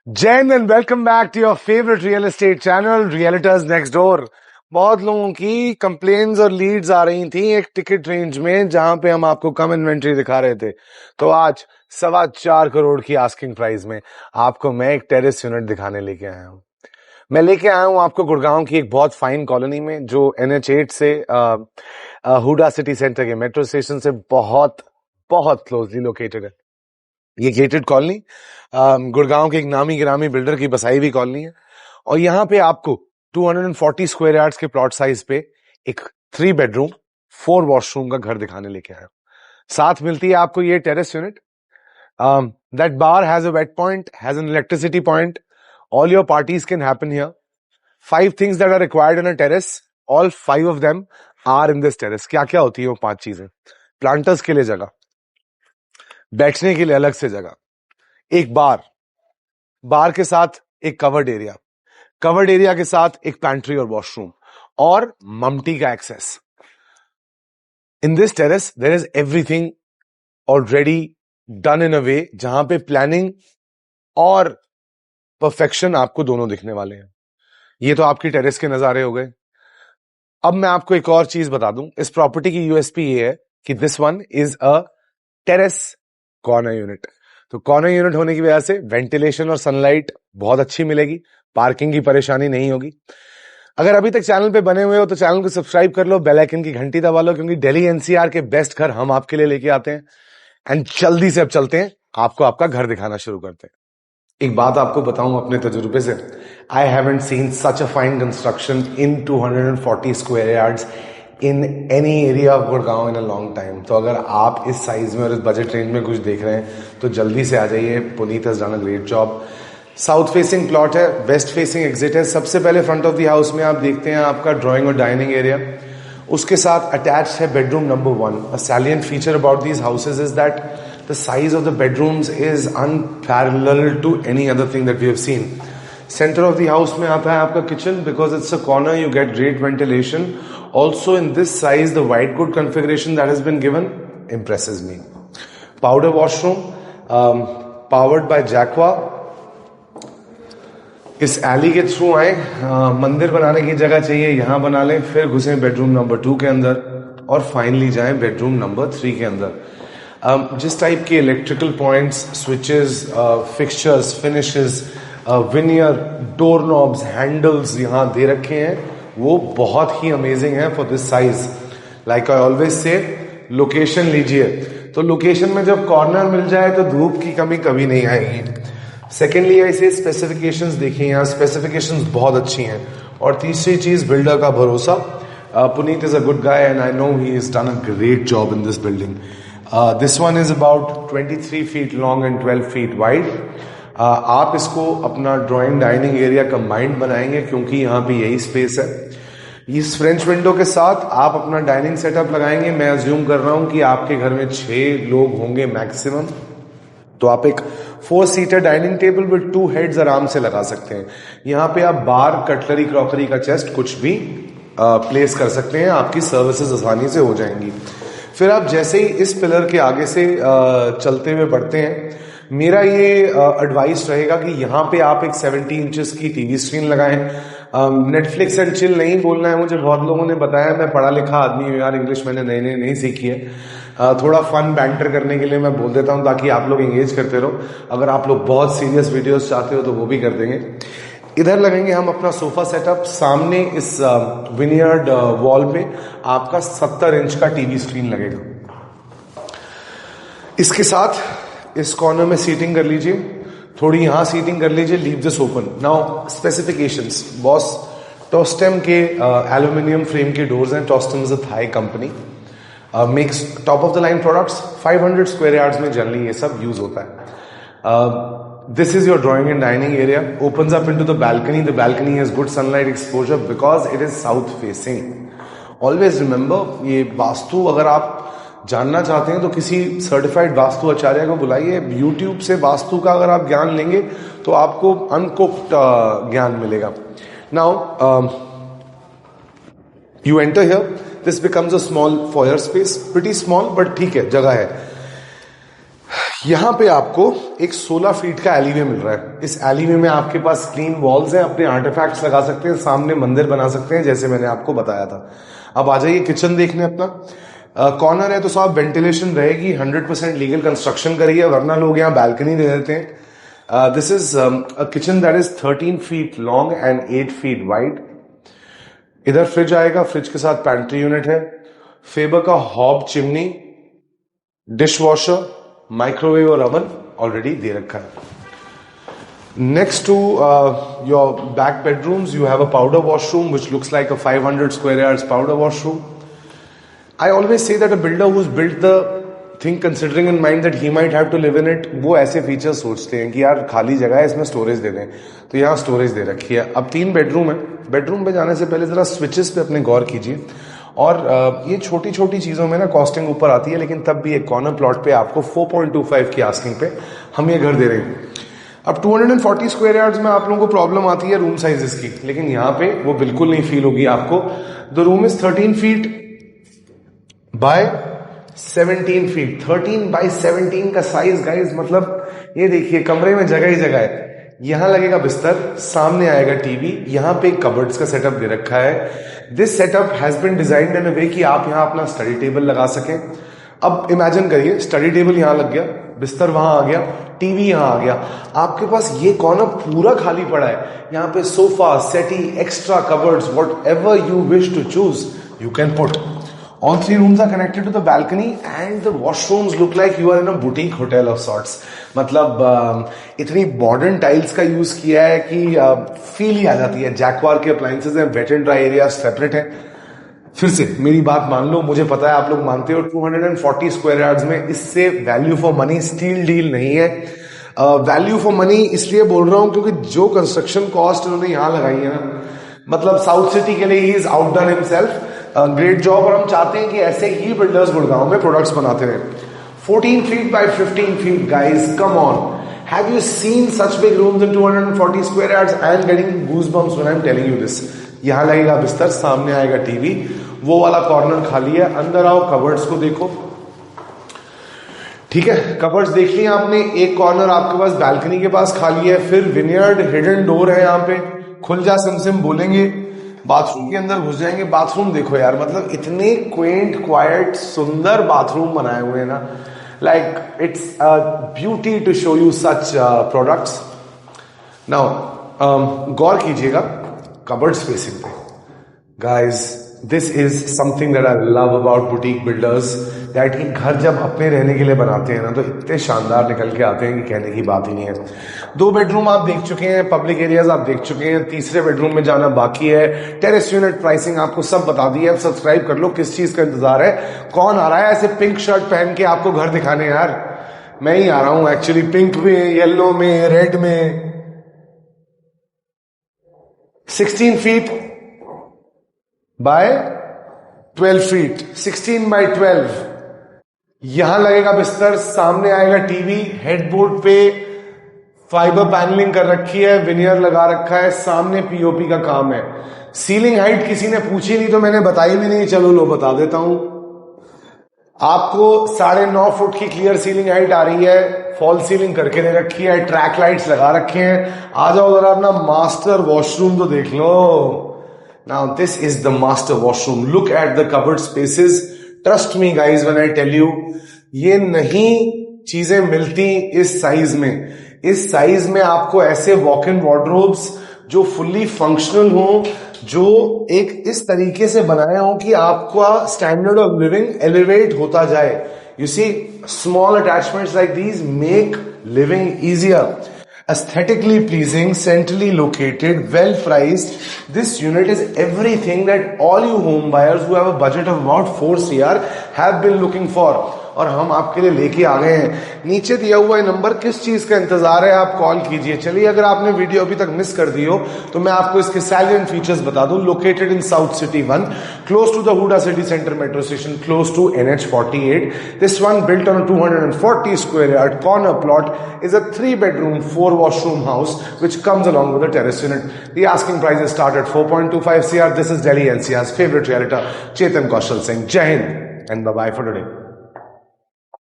Jain and welcome back to your favourite real estate channel realtors next door. बहुत लोगों की complains और Leeds आ रही थी एक टिकट रेंज में जहां पे हम आपको कम इन्वेंट्री दिखा रहे थे। तो आज 4.25 करोड़ की आस्किंग प्राइस में आपको मैं एक टेरेस यूनिट दिखाने लेके आया हूं। मैं लेके आया हूं आपको गुड़गांव की एक बहुत फाइन कॉलोनी में जो NH8 से हुडा सिटी सेंटर के मेट्रो स्टेशन से बहुत बहुत क्लोजली लोकेटेड है। ये गेटेड कॉलोनी गुड़गांव के एक नामी गिरामी बिल्डर की बसाई हुई कॉलोनी है और यहाँ पे आपको 240 स्क्वायर यार्ड्स के प्लॉट साइज पे एक 3 बेडरूम 4 वॉशरूम का घर दिखाने लेके आया। साथ मिलती है आपको ये terrace unit. That bar has a wet point, has an electricity point, all your parties can happen here. 5 things that are required in a terrace, all 5 of them are in this terrace. क्या क्या होती है वो 5 चीजें? Planters के लिए जगह, बैठने के लिए अलग से जगह, एक बार के साथ एक कवर्ड एरिया के साथ एक पैंट्री और वॉशरूम और ममटी का access. In this terrace there is everything already done in a way जहां पे प्लानिंग और परफेक्शन आपको दोनों दिखने वाले हैं। ये तो आपकी टेरेस के नजारे हो गए। अब मैं आपको एक और चीज बता दूं, इस प्रॉपर्टी की यूएसपी ये है कि this one is a terrace corner unit. तो कॉर्नर यूनिट होने की वजह से वेंटिलेशन और सनलाइट बहुत अच्छी मिलेगी, पार्किंग की परेशानी नहीं होगी। अगर अभी तक चैनल पे बने हुए हो तो चैनल को सब्सक्राइब कर लो, बेल आइकन की घंटी दबा लो, क्योंकि दिल्ली NCR के बेस्ट घर हम आपके लिए लेके आते हैं। एंड जल्दी से अब चलते हैं, आपको आपका घर दिखाना शुरू करते हैं। एक बात आपको बताऊं अपने तजुर्बे से, I haven't seen such a fine construction in 240 square yards in any area of Gurgaon in a long time. तो अगर आप इस साइज में और इस बजट रेंज में कुछ देख रहे हैं तो जल्दी से आ जाइए। Puneet has done a great job. South facing plot है, वेस्ट फेसिंग एग्जिट है। सबसे पहले फ्रंट ऑफ द हाउस में आप देखते हैं आपका ड्राइंग और डाइनिंग एरिया, उसके साथ अटैच्ड है bedroom number 1। A salient feature about these houses is that the size of the bedrooms is unparalleled to any other thing that we have seen. Centre of the house में आता है आपका kitchen, because it's a corner, you get great ventilation. Also in this size, the white good configuration that has been given impresses me. Powder washroom, powered by Jacqua. इस Eli के through आए, मंदिर बनाने की जगह चाहिए यहां बना लें, फिर घुसे बेडरूम नंबर 2 के अंदर और फाइनली जाएं बेडरूम नंबर 3 के अंदर। जिस टाइप के electrical points, switches, fixtures, finishes, veneer, door knobs, handles यहां दे रखे हैं, वो बहुत ही अमेजिंग है for this size. Like I always से, लोकेशन लीजिए। तो लोकेशन में जब कॉर्नर मिल जाए तो धूप की कमी कभी नहीं आएगी। सेकेंडली ऐसे स्पेसिफिकेशंस देखिए, यहाँ स्पेसिफिकेशंस बहुत अच्छी हैं। और तीसरी चीज, बिल्डर का भरोसा। Puneet is a good guy and I know he is done a great job in this building. This one is about 23 feet long and 12 feet wide. आप इसको अपना ड्राइंग डाइनिंग एरिया कंबाइंड बनाएंगे क्योंकि यहाँ पे यही स्पेस है। इस फ्रेंच विंडो के साथ आप अपना डाइनिंग सेटअप लगाएंगे। मैं अज्यूम कर रहा हूं कि आपके घर में 6 लोग होंगे मैक्सिमम, तो आप एक 4 seater dining table with 2 heads आराम से लगा सकते हैं। यहाँ पे आप बार, कटलरी, क्रॉकरी का चेस्ट कुछ भी प्लेस कर सकते हैं, आपकी सर्विसेज आसानी से हो जाएंगी। फिर आप जैसे ही इस पिलर के आगे से चलते हुए बढ़ते हैं, मेरा ये एडवाइस रहेगा कि यहाँ पे आप एक 70 इंचेस की टीवी स्क्रीन लगाएं। नेटफ्लिक्स एंड चिल नहीं बोलना है मुझे, बहुत लोगों ने बताया, मैं पढ़ा लिखा आदमी हूँ यार, इंग्लिश मैंने नई नई नहीं सीखी है। थोड़ा फन बैंटर करने के लिए मैं बोल देता हूँ ताकि आप लोग एंगेज करते रहो। अगर आप लोग बहुत सीरियस वीडियोस चाहते हो तो वो भी कर देंगे। इधर लगेंगे हम अपना सोफा सेटअप। सामने इस विनियर्ड वॉल पे आपका 70 इंच का टीवी स्क्रीन लगेगा। इसके साथ इस कॉर्नर में सीटिंग कर लीजिए, थोड़ी यहां सीटिंग कर लीजिए, leave this open. Now specifications, boss Tostem के एल्यूमिनियम फ्रेम के डोर्स हैं। Tostem is a Thai company, makes top of the line products. 500 square yards में जनरली ये सब यूज होता है। This is your drawing and dining area. Opens up into the balcony. The balcony has good sunlight exposure because it is south facing. Always remember, ये वास्तु अगर आप जानना चाहते हैं तो किसी सर्टिफाइड वास्तु आचार्य को बुलाइए। YouTube से वास्तु का अगर आप ज्ञान लेंगे तो आपको अनकोप्ड ज्ञान मिलेगा। Now, you enter here. This becomes a small foyer space. Pretty small, but ठीक है, जगह है। यहां पे आपको एक 16 फीट का एलीवे मिल रहा है। इस एलीवे में आपके पास क्लीन वॉल्स हैं, अपने आर्टिफैक्ट्स लगा सकते हैं, सामने मंदिर बना सकते हैं, जैसे मैंने आपको बताया था। अब आ जाइए किचन देखने अपना। कॉर्नर है तो साहब वेंटिलेशन रहेगी, 100% लीगल कंस्ट्रक्शन करी है, वरना लोग यहाँ बैल्कनी दे देते हैं। This is a kitchen that is 13 feet long and 8 feet wide. इधर फ्रिज आएगा, फ्रिज के साथ पैंट्री यूनिट है, फेबर का hob chimney, dish washer, microwave और ओवन ऑलरेडी दे रखा है। Next to your back bedrooms you have a powder washroom which looks like a 500 square yards powder washroom. I always say that a builder who has built the thing considering in mind that he might have to live in it, वो ऐसे features सोचते हैं कि यार खाली जगह है, इसमें स्टोरेज दे दें, तो यहाँ स्टोरेज दे रखी है। अब 3 बेडरूम है। बेडरूम पे जाने से पहले जरा स्विचेस पे अपने गौर कीजिए। और ये छोटी छोटी चीजों में ना कॉस्टिंग ऊपर आती है, लेकिन तब भी एक कॉर्नर प्लॉट पे आपको 4.25 की आस्किंग पे हम ये घर दे रहे हैं। अब 240 स्क्वायर यार्ड्स में आप लोगों को प्रॉब्लम आती है रूम साइजेस की, लेकिन यहाँ पे वो बिल्कुल नहीं फील होगी आपको। The room is 13 feet by 17 feet. 13 by 17 का साइज गाइज, मतलब ये देखिए कमरे में जगह ही जगह है। यहां लगेगा बिस्तर, सामने आएगा टीवी, यहां पे कबर्ड्स का सेटअप दे रखा है। This setup has been designed in a way कि आप यहां अपना स्टडी टेबल लगा सकें। अब इमेजिन करिए स्टडी टेबल यहां लग गया, बिस्तर वहां आ गया, टीवी यहां आ गया, आपके पास ये कॉर्नर पूरा खाली पड़ा है। यहां पे sofa, settee, extra cupboards, whatever you wish to choose you can put. All 3 rooms are connected to the balcony and the washrooms look like you are in a boutique hotel of sorts. मतलब इतनी modern tiles का use किया है कि feel ही आ जाती है। जैक्वार के appliances हैं, wet and dry area separate है। फिर से मेरी बात मान लो, मुझे पता है आप लोग मानते हो, 240 स्क्वायर यार्ड्स में इससे value for money steal deal नहीं है। वैल्यू फॉर मनी इसलिए बोल रहा हूं क्योंकि जो कंस्ट्रक्शन कॉस्ट उन्होंने यहां लगाई है ना, मतलब साउथ सिटी के लिए ही is outdone himself, great job. और हम चाहते हैं कि ऐसे ही बिल्डर्स गुड़गांव में प्रोडक्ट्स बनाते रहे। 14 feet by 15 feet guys, come on, have you seen such big rooms in 240 square yards? I am getting goosebumps when I am telling you this. यहां लगेगा बिस्तर, सामने आएगा टीवी, वो वाला कॉर्नर खाली है। अंदर आओ, कबर्ड्स को देखो, ठीक है, कबर्ड्स देख लिया आपने। एक कॉर्नर आपके पास बैल्कनी के पास खाली है, फिर विनियर्ड हिडन डोर है यहाँ पे, खुल जा सिम बोलेंगे, बाथरूम के अंदर घुस जाएंगे। बाथरूम देखो यार, मतलब इतने क्वेंट क्वाइट सुंदर बाथरूम बनाए हुए हैं ना, like it's a beauty to show you such products. Now गौर कीजिएगा कबर्ड स्पेसिंग पे guys, this is something that I love about boutique builders, that कि घर जब अपने रहने के लिए बनाते हैं ना तो इतने शानदार निकल के आते हैं कि कहने की बात ही नहीं है। 2 बेडरूम आप देख चुके हैं, पब्लिक एरियाज आप देख चुके हैं, तीसरे बेडरूम में जाना बाकी है। टेरेस यूनिट प्राइसिंग आपको सब बता दी है। अब सब्सक्राइब कर लो, किस चीज का इंतजार है? कौन आ रहा है ऐसे पिंक शर्ट पहन के आपको घर दिखाने? यार मैं ही आ रहा हूं एक्चुअली, पिंक में, येलो में, रेड में। 16 फीट बाय 12 फीट, 16 बाय 12। यहां लगेगा बिस्तर, सामने आएगा टीवी, हेडबोर्ड पे फाइबर पैनलिंग कर रखी है, विनियर लगा रखा है, सामने पीओपी का काम है। सीलिंग हाइट किसी ने पूछी नहीं तो मैंने बताई भी नहीं, चलो लो बता देता हूं। आपको 9.5 फुट की क्लियर सीलिंग हाइट आ रही है, फॉल सीलिंग करके दे रखी है, ट्रैक लाइट्स लगा रखे हैं। आ जाओ जरा अपना मास्टर वॉशरूम तो देख लो। Now this is the master washroom, look at the cupboard spaces. Trust me guys when I tell you, ये नहीं चीजें मिलती इस साइज में। इस साइज में आपको ऐसे वॉक इन वार्डरोब्स जो फुल्ली फंक्शनल हो, जो एक इस तरीके से बनाया हो कि आपका स्टैंडर्ड ऑफ लिविंग एलिवेट होता जाए। You see, small attachments like these make living easier. Aesthetically pleasing, centrally located, well priced. This unit is everything that all you home buyers who have a budget of about 4 CR have been looking for. और हम आपके लिए लेके आ गए हैं। नीचे दिया हुआ नंबर, किस चीज का इंतजार है आप कॉल कीजिए। चलिए, अगर आपने वीडियो अभी तक मिस कर दी हो तो मैं आपको इसके सैलिएंट फीचर्स बता दूं। Located in South City 1, close to the HUDA City Centre metro station, close to NH48. This one built on 240 square yard corner plot is a 3 bedroom 4 washroom house which comes along with a terrace unit. The asking prices start at 4.25 CR. This is Delhi NCR's favorite realtor, Chetan Kaushal Singh. Jai Hind and bye bye for today.